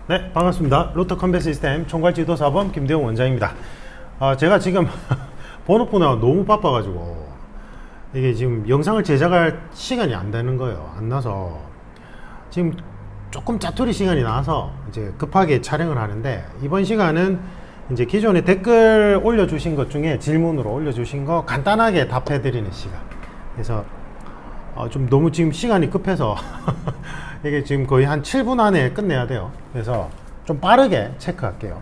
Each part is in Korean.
네, 반갑습니다. 로터 컴뱃 시스템 총괄지도사범 김대웅 원장입니다. 제가 지금 본업분야 너무 바빠가지고 이게 지금 영상을 제작할 시간이 안 되는 거예요. 안 나서 지금 조금 짜투리 시간이 나서 이제 급하게 촬영을 하는데, 이번 시간은 이제 기존에 댓글 올려주신 것 중에 질문으로 올려주신 거 간단하게 답해드리는 시간. 그래서 좀 너무 지금 시간이 급해서 이게 지금 거의 한 7분 안에 끝내야 돼요. 그래서 좀 빠르게 체크할게요.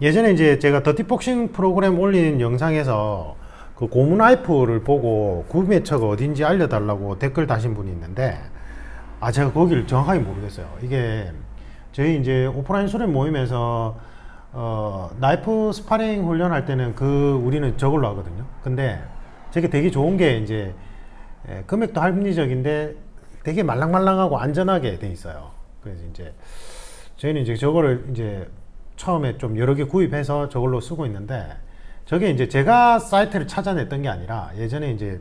예전에 이제 제가 더티복싱 프로그램 올린 영상에서 그 고문 와이프를 보고 구매처가 어딘지 알려달라고 댓글 다신 분이 있는데, 제가 거기를 정확하게 모르겠어요. 이게 저희 이제 오프라인 수련 모임에서 나이프 스파링 훈련할 때는 우리는 저걸로 하거든요. 근데 저게 되게 좋은 게 이제 금액도 합리적인데 되게 말랑말랑하고 안전하게 돼 있어요. 그래서 이제 저희는 이제 저거를 이제 처음에 좀 여러 개 구입해서 저걸로 쓰고 있는데, 저게 이제 제가 사이트를 찾아냈던 게 아니라 예전에 이제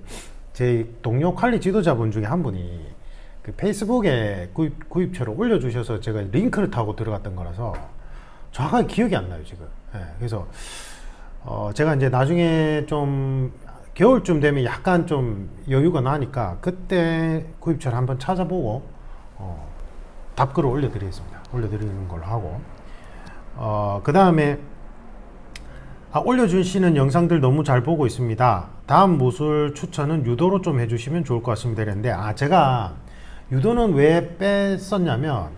제 동료 관리 지도자분 중에 한 분이 그 페이스북에 구입처를 올려주셔서 제가 링크를 타고 들어갔던 거라서 정확하게 기억이 안 나요 지금. 그래서 제가 이제 나중에 좀 겨울쯤 되면 약간 좀 여유가 나니까 그때 구입처를 한번 찾아보고 답글을 올려드리겠습니다. 올려드리는 걸로 하고, 그 다음에 올려주시는 영상들 너무 잘 보고 있습니다. 다음 무술 추천은 유도로 좀 해주시면 좋을 것 같습니다. 이랬는데, 제가 유도는 왜 뺐었냐면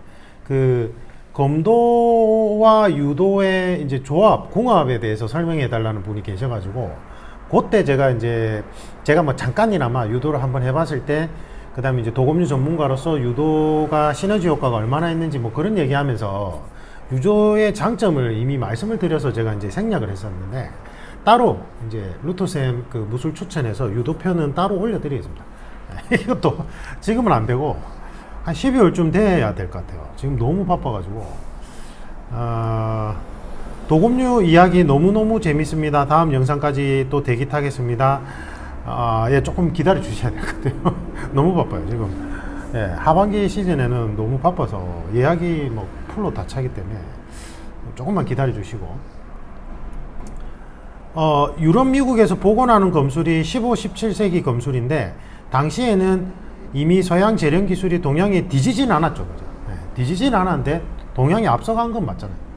그 검도와 유도의 이제 조합, 궁합에 대해서 설명해 달라는 분이 계셔가지고, 그때 제가 뭐 잠깐이나마 유도를 한번 해봤을 때, 그 다음에 이제 도검유 전문가로서 유도가 시너지 효과가 얼마나 있는지 뭐 그런 얘기하면서 유도의 장점을 이미 말씀을 드려서 제가 이제 생략을 했었는데, 따로 이제 루터쌤 그 무술 추천해서 유도편은 따로 올려드리겠습니다. 이것도 지금은 안 되고 한 12월쯤 돼야 될 것 같아요. 지금 너무 바빠가지고. 도검유 이야기 너무너무 재밌습니다. 다음 영상까지 또 대기 타겠습니다. 조금 기다려 주셔야 될 것 같아요. 너무 바빠요 지금. 하반기 시즌에는 너무 바빠서 예약이 뭐 풀로 다 차기 때문에 조금만 기다려 주시고, 유럽 미국에서 복원하는 검술이 15, 17세기 검술인데 당시에는 이미 서양 재련 기술이 동양에 뒤지진 않았죠. 그죠? 뒤지진 않았는데 동양이 앞서간 건 맞잖아요.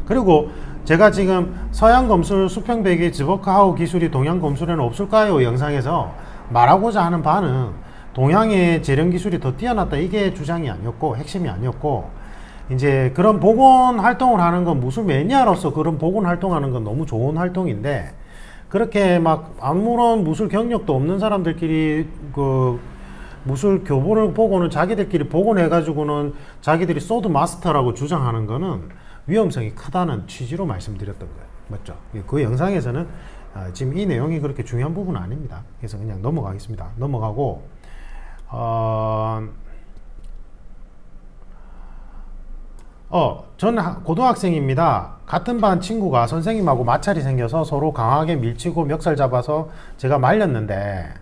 그리고 제가 지금 서양 검술 수평배기 즈버크하우 기술이 동양 검술에는 없을까요? 영상에서 말하고자 하는 바는 동양의 재련 기술이 더 뛰어났다, 이게 주장이 아니었고 핵심이 아니었고, 이제 그런 복원 활동을 하는 건 무술 매니아로서 그런 복원 활동하는 건 너무 좋은 활동인데, 그렇게 막 아무런 무술 경력도 없는 사람들끼리 그 무술 교본을 보고는 자기들끼리 복원해가지고는 자기들이 소드 마스터라고 주장하는 거는 위험성이 크다는 취지로 말씀드렸던 거예요. 맞죠? 그 영상에서는 지금 이 내용이 그렇게 중요한 부분은 아닙니다. 그래서 그냥 넘어가겠습니다. 넘어가고, 저는 고등학생입니다. 같은 반 친구가 선생님하고 마찰이 생겨서 서로 강하게 밀치고 멱살 잡아서 제가 말렸는데,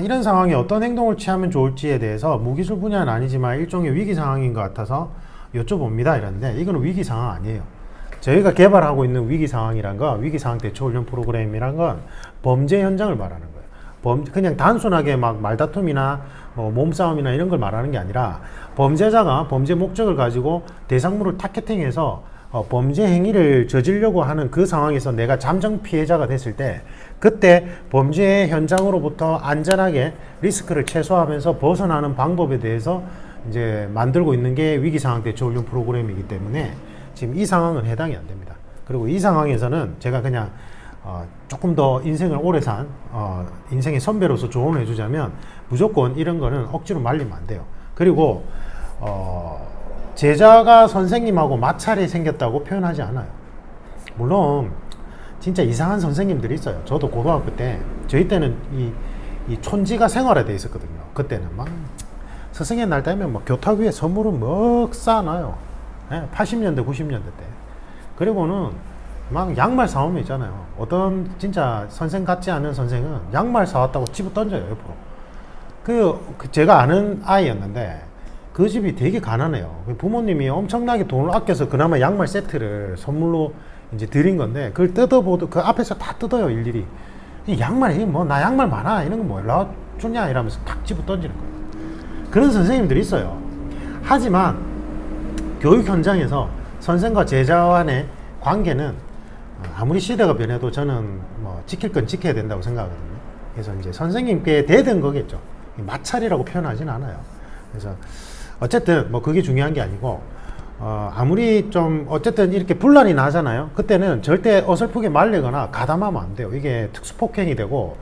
이런 상황에 어떤 행동을 취하면 좋을지에 대해서 무기술 분야는 아니지만 일종의 위기 상황인 것 같아서 여쭤봅니다. 이랬는데, 이거는 위기 상황 아니에요. 저희가 개발하고 있는 위기 상황이란 건, 위기 상황 대처 훈련 프로그램이란 건 범죄 현장을 말하는 거예요. 그냥 단순하게 막 말다툼이나 뭐 몸싸움이나 이런 걸 말하는 게 아니라, 범죄자가 범죄 목적을 가지고 대상물을 타겟팅해서 범죄 행위를 저지르려고 하는 그 상황에서 내가 잠정 피해자가 됐을 때, 그때 범죄 현장으로부터 안전하게 리스크를 최소화하면서 벗어나는 방법에 대해서 이제 만들고 있는 게 위기 상황 대처 훈련 프로그램이기 때문에 지금 이 상황은 해당이 안 됩니다. 그리고 이 상황에서는 제가 그냥 조금 더 인생을 오래 산 인생의 선배로서 조언을 해주자면, 무조건 이런 거는 억지로 말리면 안 돼요. 그리고 제자가 선생님하고 마찰이 생겼다고 표현하지 않아요. 물론 진짜 이상한 선생님들이 있어요. 저도 고등학교 때, 저희 때는 이 촌지가 생활화돼 있었거든요. 그때는 막 스승의 날 되면 막 교탁 위에 선물을 막 쌓아놔요. 80년대 90년대 때. 그리고는 막 양말 사오면 있잖아요. 어떤 진짜 선생 같지 않은 선생은 양말 사왔다고 집어 던져요, 옆으로. 제가 아는 아이였는데, 그 집이 되게 가난해요. 부모님이 엄청나게 돈을 아껴서 그나마 양말 세트를 선물로 이제 드린 건데, 그걸 뜯어보도 그 앞에서 다 뜯어요, 일일이. 이 양말이 뭐, 나 양말 많아. 이런 거 뭐라 줬냐? 이러면서 탁 집어 던지는 거예요. 그런 선생님들이 있어요. 하지만 교육 현장에서 선생과 제자 간의 관계는 아무리 시대가 변해도 저는 뭐 지킬 건 지켜야 된다고 생각하거든요. 그래서 이제 선생님께 대든 거겠죠. 마찰이라고 표현하진 않아요. 그래서 어쨌든 뭐 그게 중요한 게 아니고, 아무리 좀 어쨌든 이렇게 분란이 나잖아요. 그때는 절대 어설프게 말리거나 가담하면 안 돼요. 이게 특수폭행이 되고,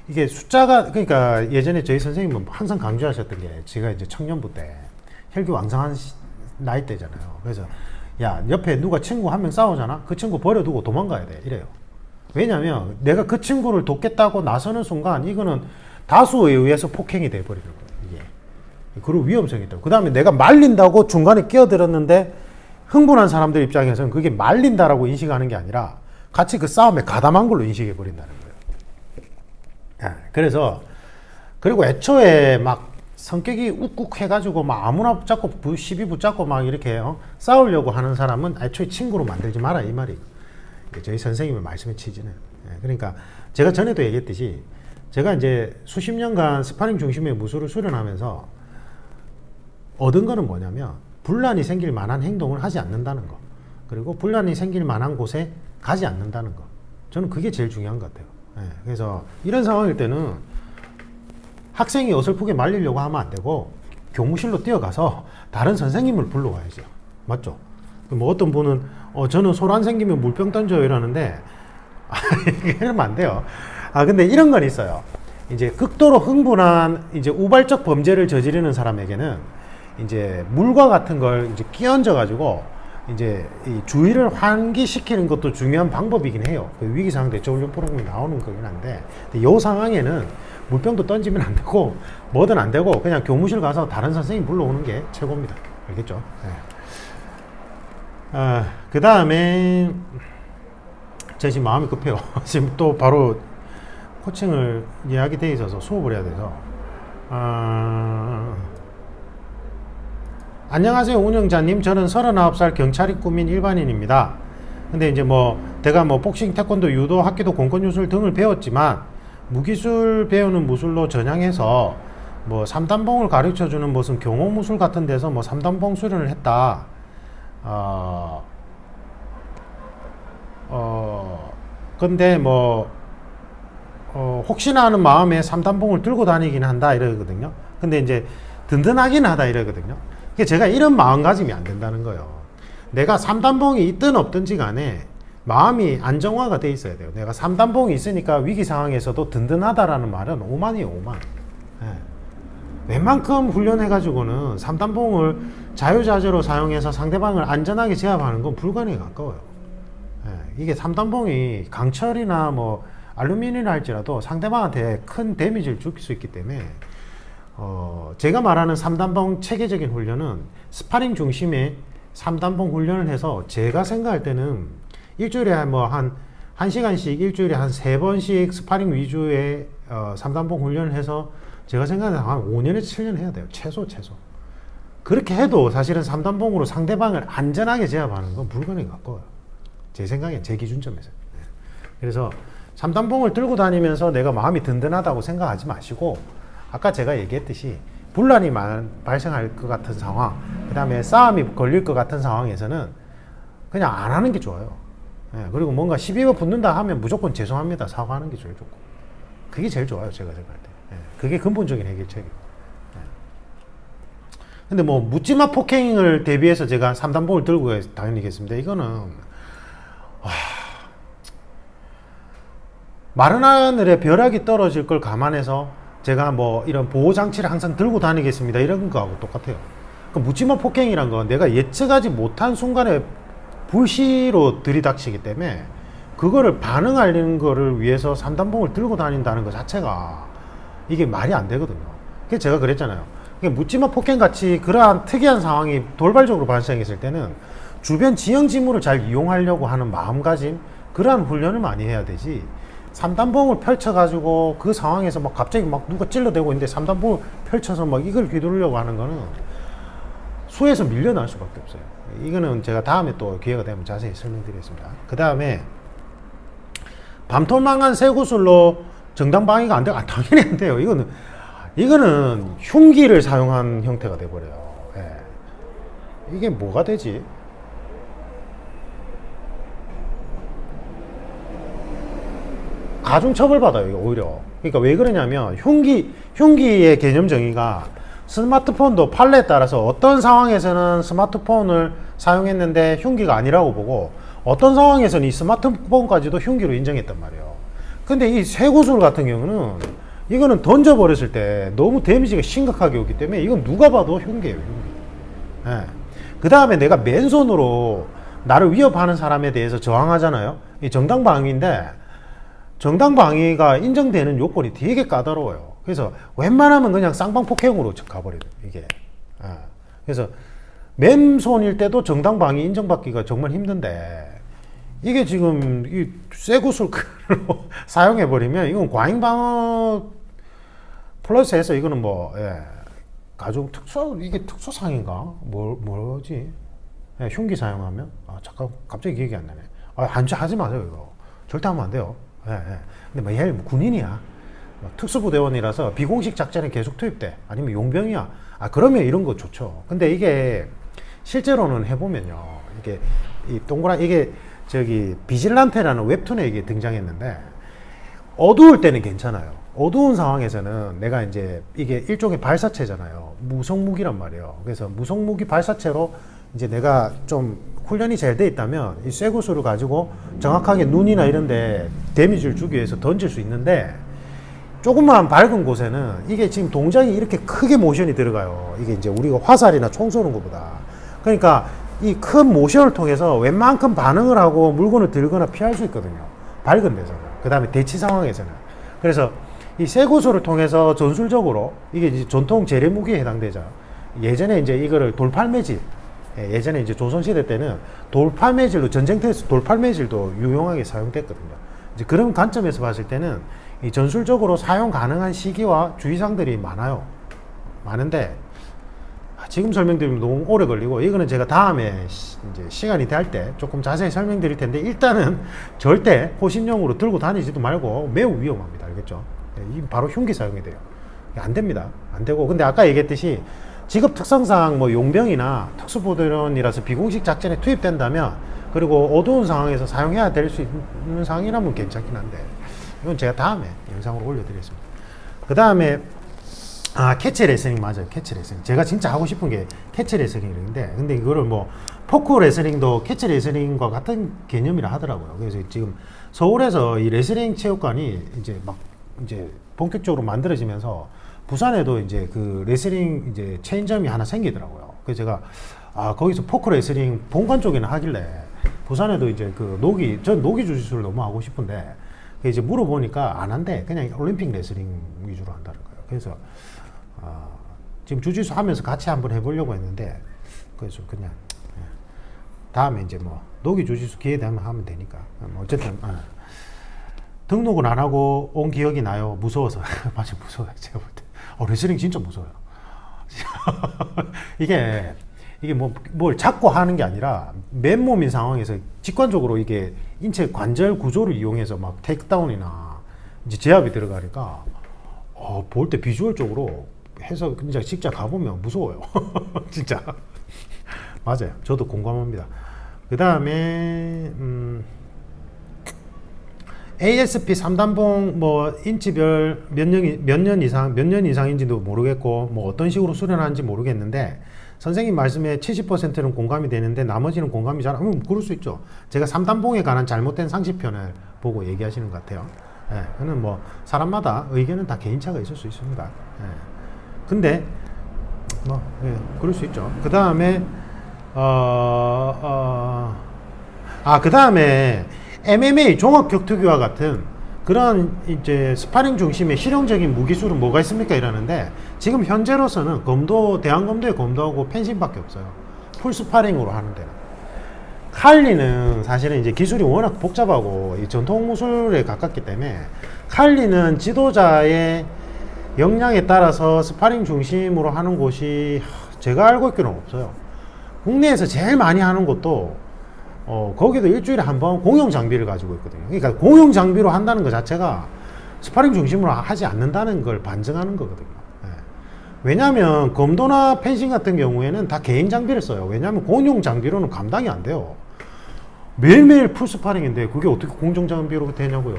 이게 숫자가, 그러니까 예전에 저희 선생님은 항상 강조하셨던 게, 제가 이제 청년부 때 혈기왕성한 나이대잖아요. 그래서 야, 옆에 누가 친구 한 명 싸우잖아? 그 친구 버려두고 도망가야 돼. 이래요. 왜냐면 내가 그 친구를 돕겠다고 나서는 순간 이거는 다수에 의해서 폭행이 돼버리는 거예요. 이게. 그리고 위험성이 있다고. 그 다음에 내가 말린다고 중간에 끼어들었는데 흥분한 사람들 입장에서는 그게 말린다라고 인식하는 게 아니라 같이 그 싸움에 가담한 걸로 인식해버린다는 거예요. 그래서, 그리고 애초에 막 성격이 욱욱해가지고 막 아무나 붙잡고 시비 붙잡고 막 이렇게 싸우려고 하는 사람은 애초에 친구로 만들지 마라, 이 말이 저희 선생님의 말씀의 취지는. 그러니까 제가 전에도 얘기했듯이, 제가 이제 수십 년간 스파링 중심의 무술을 수련하면서 얻은 거는 뭐냐면, 분란이 생길 만한 행동을 하지 않는다는 거, 그리고 분란이 생길 만한 곳에 가지 않는다는 거. 저는 그게 제일 중요한 것 같아요. 그래서 이런 상황일 때는 학생이 어설프게 말리려고 하면 안 되고 교무실로 뛰어가서 다른 선생님을 불러와야죠. 맞죠? 뭐 어떤 분은 저는 소란 생기면 물병 던져요 이러는데 이러면 안 돼요. 근데 이런 건 있어요. 이제 극도로 흥분한 이제 우발적 범죄를 저지르는 사람에게는 이제 물과 같은 걸 이제 끼얹어 가지고 이제 이 주의를 환기시키는 것도 중요한 방법이긴 해요. 그 위기상황 대처훈련 프로그램이 나오는 거긴 한데, 이 상황에는 물병도 던지면 안 되고 뭐든 안 되고 그냥 교무실 가서 다른 선생님 불러오는 게 최고입니다. 알겠죠? 그 다음에 제가 지금 마음이 급해요. 지금 또 바로 코칭을 예약이 돼 있어서 수업을 해야 돼서. 안녕하세요, 운영자님. 저는 39살 경찰이 꾸민 일반인입니다. 근데 이제 뭐 내가 뭐 복싱, 태권도, 유도, 합기도, 공권유술 등을 배웠지만 무기술 배우는 무술로 전향해서 뭐 삼단봉을 가르쳐주는 무슨 경호무술 같은 데서 뭐 삼단봉 수련을 했다. 근데 뭐 혹시나 하는 마음에 삼단봉을 들고 다니긴 한다 이러거든요. 근데 이제 든든하긴 하다 이러거든요. 제가 이런 마음가짐이 안 된다는 거예요. 내가 삼단봉이 있든 없든지 간에 마음이 안정화가 돼 있어야 돼요. 내가 3단봉이 있으니까 위기 상황에서도 든든하다라는 말은 오만이에요, 오만. 웬만큼 훈련해가지고는 3단봉을 자유자재로 사용해서 상대방을 안전하게 제압하는 건 불가능에 가까워요. 이게 3단봉이 강철이나 뭐 알루미늄이라 할지라도 상대방한테 큰 데미지를 줄 수 있기 때문에 제가 말하는 3단봉 체계적인 훈련은 스파링 중심의 3단봉 훈련을 해서 제가 생각할 때는 일주일에 뭐 한 1시간씩 일주일에 한 3번씩 스파링 위주의 3단봉 훈련을 해서 제가 생각하는 한 5년에서 7년 해야 돼요. 최소. 그렇게 해도 사실은 3단봉으로 상대방을 안전하게 제압하는 건 불가능에 가까워요. 제 생각엔, 제 기준점에서. 그래서 3단봉을 들고 다니면서 내가 마음이 든든하다고 생각하지 마시고, 아까 제가 얘기했듯이 분란이 발생할 것 같은 상황, 그 다음에 싸움이 걸릴 것 같은 상황에서는 그냥 안 하는 게 좋아요. 그리고 뭔가 시비가 붙는다 하면 무조건 죄송합니다, 사과하는 게 제일 좋고, 그게 제일 좋아요, 제가 생각할 때. 그게 근본적인 해결책이에요. 근데 뭐 묻지마 폭행을 대비해서 제가 3단봉을 들고 다니겠습니다. 이거는 마른 하늘에 벼락이 떨어질 걸 감안해서 제가 뭐 이런 보호장치를 항상 들고 다니겠습니다, 이런 거하고 똑같아요. 그러니까 묻지마 폭행이란 건 내가 예측하지 못한 순간에 불시로 들이닥치기 때문에 그거를 반응하는 거를 위해서 3단봉을 들고 다닌다는 것 자체가 이게 말이 안 되거든요. 그래서 제가 그랬잖아요. 묻지마 폭행 같이 그러한 특이한 상황이 돌발적으로 발생했을 때는 주변 지형 지물을 잘 이용하려고 하는 마음가짐, 그러한 훈련을 많이 해야 되지, 3단봉을 펼쳐가지고 그 상황에서 막 갑자기 막 누가 찔러대고 있는데 3단봉을 펼쳐서 막 이걸 휘두르려고 하는 거는 수에서 밀려날 수밖에 없어요. 이거는 제가 다음에 또 기회가 되면 자세히 설명드리겠습니다. 그 다음에 밤토막한 쇠구슬로 정당 방위가 안 돼요. 당연히 안 돼요. 이거는 흉기를 사용한 형태가 돼버려요. 예. 이게 뭐가 되지? 가중 처벌받아요, 이거 오히려. 그러니까 왜 그러냐면, 흉기의 개념 정의가 스마트폰도 판례에 따라서 어떤 상황에서는 스마트폰을 사용했는데 흉기가 아니라고 보고, 어떤 상황에서는 이 스마트폰까지도 흉기로 인정했단 말이에요. 근데 이 쇠구슬 같은 경우는, 이거는 던져버렸을 때 너무 데미지가 심각하게 오기 때문에 이건 누가 봐도 흉기예요, 흉기. 예. 그 다음에 내가 맨손으로 나를 위협하는 사람에 대해서 저항하잖아요. 이 정당방위인데, 정당방위가 인정되는 요건이 되게 까다로워요. 그래서 웬만하면 그냥 쌍방폭행으로 가버려요, 이게. 그래서 맨손일 때도 정당방위 인정받기가 정말 힘든데, 이게 지금 이 쇠구슬로 사용해버리면 이건 과잉방어 플러스해서 이거는 뭐, 가중 이게 특수상인가? 뭐지? 흉기 사용하면? 잠깐, 갑자기 기억이 안 나네. 하지 마세요, 이거. 절대 하면 안 돼요. 근데 뭐 얘 군인이야. 특수부대원이라서 비공식 작전에 계속 투입돼. 아니면 용병이야. 그러면 이런 거 좋죠. 근데 이게 실제로는 해보면요. 이게 저기 비질란테라는 웹툰에 이게 등장했는데, 어두울 때는 괜찮아요. 어두운 상황에서는 내가 이제 이게 일종의 발사체잖아요. 무성무기란 말이에요. 그래서 무성무기 발사체로 이제 내가 좀 훈련이 잘 돼 있다면 이 쇠구슬을 가지고 정확하게 눈이나 이런데 데미지를 주기 위해서 던질 수 있는데, 조금만 밝은 곳에는 이게 지금 동작이 이렇게 크게 모션이 들어가요. 이게 이제 우리가 화살이나 총 쏘는 것보다. 그러니까 이 큰 모션을 통해서 웬만큼 반응을 하고 물건을 들거나 피할 수 있거든요. 밝은 데서는. 그 다음에 대치 상황에서는. 그래서 이 쇠구슬을 통해서 전술적으로 이게 이제 전통 재래 무기에 해당되죠. 예전에 이제 이거를 돌팔매질, 예전에 이제 조선시대 때는 돌팔매질로, 전쟁터에서 돌팔매질도 유용하게 사용됐거든요. 이제 그런 관점에서 봤을 때는 이 전술적으로 사용 가능한 시기와 주의사항들이 많은데, 지금 설명드리면 너무 오래 걸리고, 이거는 제가 다음에 이제 시간이 될 때 조금 자세히 설명드릴 텐데, 일단은 절대 호신용으로 들고 다니지도 말고 매우 위험합니다. 알겠죠? 이 바로 흉기 사용이 돼요. 안 됩니다. 안 되고. 근데 아까 얘기했듯이 직업 특성상 뭐 용병이나 특수부대원이라서 비공식 작전에 투입된다면, 그리고 어두운 상황에서 사용해야 될 수 있는 상황이라면 괜찮긴 한데, 이건 제가 다음에 영상으로 올려드리겠습니다. 그 다음에 캐치 레슬링 맞아요. 캐치 레슬링. 제가 진짜 하고 싶은 게 캐치 레슬링인데, 근데 이거를 뭐 포크 레슬링도 캐치 레슬링과 같은 개념이라 하더라고요. 그래서 지금 서울에서 이 레슬링 체육관이 이제 본격적으로 만들어지면서 부산에도 이제 그 레슬링 이제 체인점이 하나 생기더라고요. 그래서 제가 거기서 포크 레슬링 본관 쪽에는 하길래 부산에도 이제 전 노기 주짓수를 너무 하고 싶은데, 이제 물어보니까 안 한대. 그냥 올림픽 레슬링 위주로 한다는 거예요. 그래서 지금 주짓수 하면서 같이 한번 해보려고 했는데, 그래서 그냥 다음에 이제 뭐 노기 주짓수 기회 되면 하면 되니까. 어쨌든 등록은 안 하고 온 기억이 나요. 무서워서. 맞아, 무서워요. 제가 볼 때. 레슬링 진짜 무서워요. 이게 뭘 잡고 하는 게 아니라 맨몸인 상황에서 직관적으로 이게 인체 관절 구조를 이용해서 막 테이크다운이나 이제 제압이 들어가니까 볼 때 비주얼적으로 해서 진짜 직접 가보면 무서워요. 진짜. 맞아요. 저도 공감합니다. 그 다음에 ASP 3단봉 뭐 인치별 몇 년 이상인지도 모르겠고, 뭐 어떤 식으로 수련하는지 모르겠는데, 선생님 말씀에 70%는 공감이 되는데 나머지는 공감이 잘 안, 그럴 수 있죠. 제가 3단봉에 관한 잘못된 상식편을 보고 얘기하시는 것 같아요. 그는 뭐 사람마다 의견은 다 개인차가 있을 수 있습니다. 근데 뭐 그럴 수 있죠. 그 다음에 그 다음에 MMA 종합격투기와 같은 그런 이제 스파링 중심의 실용적인 무기술은 뭐가 있습니까? 이러는데, 지금 현재로서는 대한검도에 검도하고 펜싱밖에 없어요. 풀 스파링으로 하는데. 칼리는 사실은 이제 기술이 워낙 복잡하고 이 전통 무술에 가깝기 때문에, 칼리는 지도자의 역량에 따라서 스파링 중심으로 하는 곳이 제가 알고 있기는 없어요. 국내에서 제일 많이 하는 것도 거기도 일주일에 한 번 공용 장비를 가지고 있거든요. 그러니까 공용 장비로 한다는 것 자체가 스파링 중심으로 하지 않는다는 걸 반증하는 거거든요. 예. 왜냐하면 검도나 펜싱 같은 경우에는 다 개인 장비를 써요. 왜냐하면 공용 장비로는 감당이 안 돼요. 매일매일 풀 스파링인데 그게 어떻게 공정 장비로 되냐고요.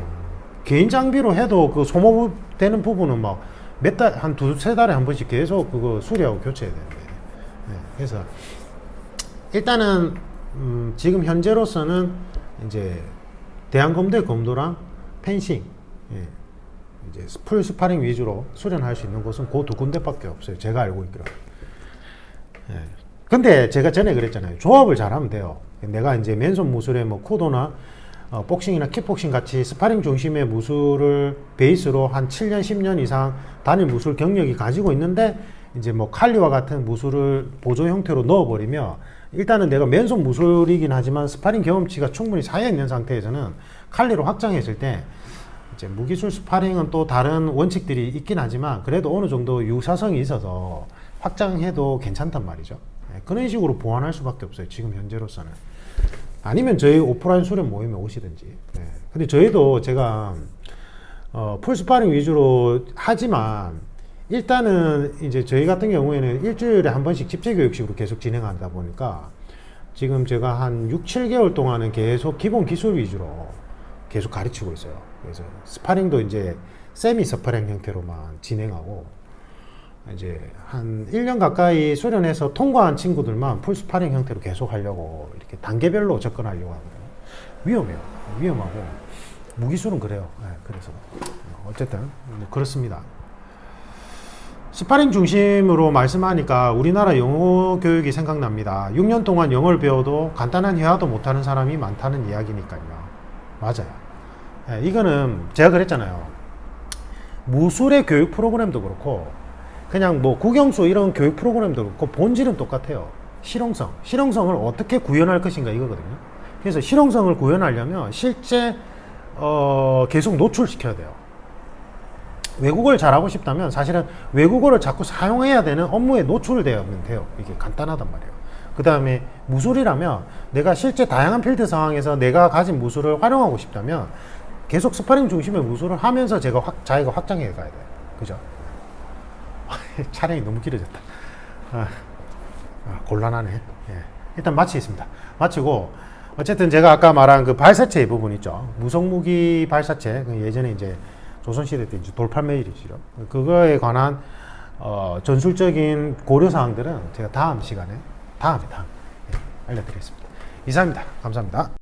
개인 장비로 해도 그 소모되는 부분은 막 몇 달, 한 두세 달에 한 번씩 계속 그거 수리하고 교체해야 되는데. 네, 그래서 일단은 지금 현재로서는 이제 대한검대 검도랑 펜싱, 예, 이제 풀 스파링 위주로 수련할 수 있는 곳은 그 두 군데밖에 없어요. 제가 알고 있기로. 예. 근데 제가 전에 그랬잖아요. 조합을 잘하면 돼요. 내가 이제 맨손 무술에 뭐 쿠도나 복싱이나 킥복싱 같이 스파링 중심의 무술을 베이스로 한 7년, 10년 이상 단일 무술 경력이 가지고 있는데 이제 뭐 칼리와 같은 무술을 보조 형태로 넣어버리면 일단은 내가 맨손 무술이긴 하지만 스파링 경험치가 충분히 쌓여 있는 상태에서는 칼리로 확장했을 때 이제 무기술 스파링은 또 다른 원칙들이 있긴 하지만 그래도 어느 정도 유사성이 있어서 확장해도 괜찮단 말이죠. 그런 식으로 보완할 수밖에 없어요. 지금 현재로서는. 아니면 저희 오프라인 수련 모임에 오시든지. 네. 근데 저희도 제가 풀 스파링 위주로 하지만 일단은 이제 저희 같은 경우에는 일주일에 한 번씩 집체 교육식으로 계속 진행하다 보니까 지금 제가 한 6, 7개월 동안은 계속 기본 기술 위주로 계속 가르치고 있어요. 그래서 스파링도 이제 세미 스파링 형태로만 진행하고 이제 한 1년 가까이 수련해서 통과한 친구들만 풀 스파링 형태로 계속 하려고 이렇게 단계별로 접근하려고 하거든요. 위험해요. 위험하고 무기술은 그래요. 네, 그래서 어쨌든 뭐 그렇습니다. 스파링 중심으로 말씀하니까 우리나라 영어 교육이 생각납니다. 6년 동안 영어를 배워도 간단한 회화도 못하는 사람이 많다는 이야기니까요. 맞아요. 네, 이거는 제가 그랬잖아요. 무술의 교육 프로그램도 그렇고 그냥 뭐 국영수 이런 교육 프로그램도 그렇고 본질은 똑같아요. 실용성을 어떻게 구현할 것인가 이거거든요. 그래서 실용성을 구현하려면 실제 계속 노출시켜야 돼요. 외국어를 잘하고 싶다면 사실은 외국어를 자꾸 사용해야 되는 업무에 노출되면 돼요. 이게 간단하단 말이에요. 그 다음에 무술이라면 내가 실제 다양한 필드 상황에서 내가 가진 무술을 활용하고 싶다면 계속 스파링 중심의 무술을 하면서 자기가 확장해 가야 돼요. 그죠? 촬영이 너무 길어졌다. 곤란하네. 예. 일단 마치겠습니다. 마치고 어쨌든 제가 아까 말한 그 발사체 부분 있죠. 무성무기 발사체 예전에 이제 조선시대 때 이제 돌팔매일이시죠. 그거에 관한 전술적인 고려사항들은 제가 다음 시간에 다음에 알려드리겠습니다. 이상입니다. 감사합니다.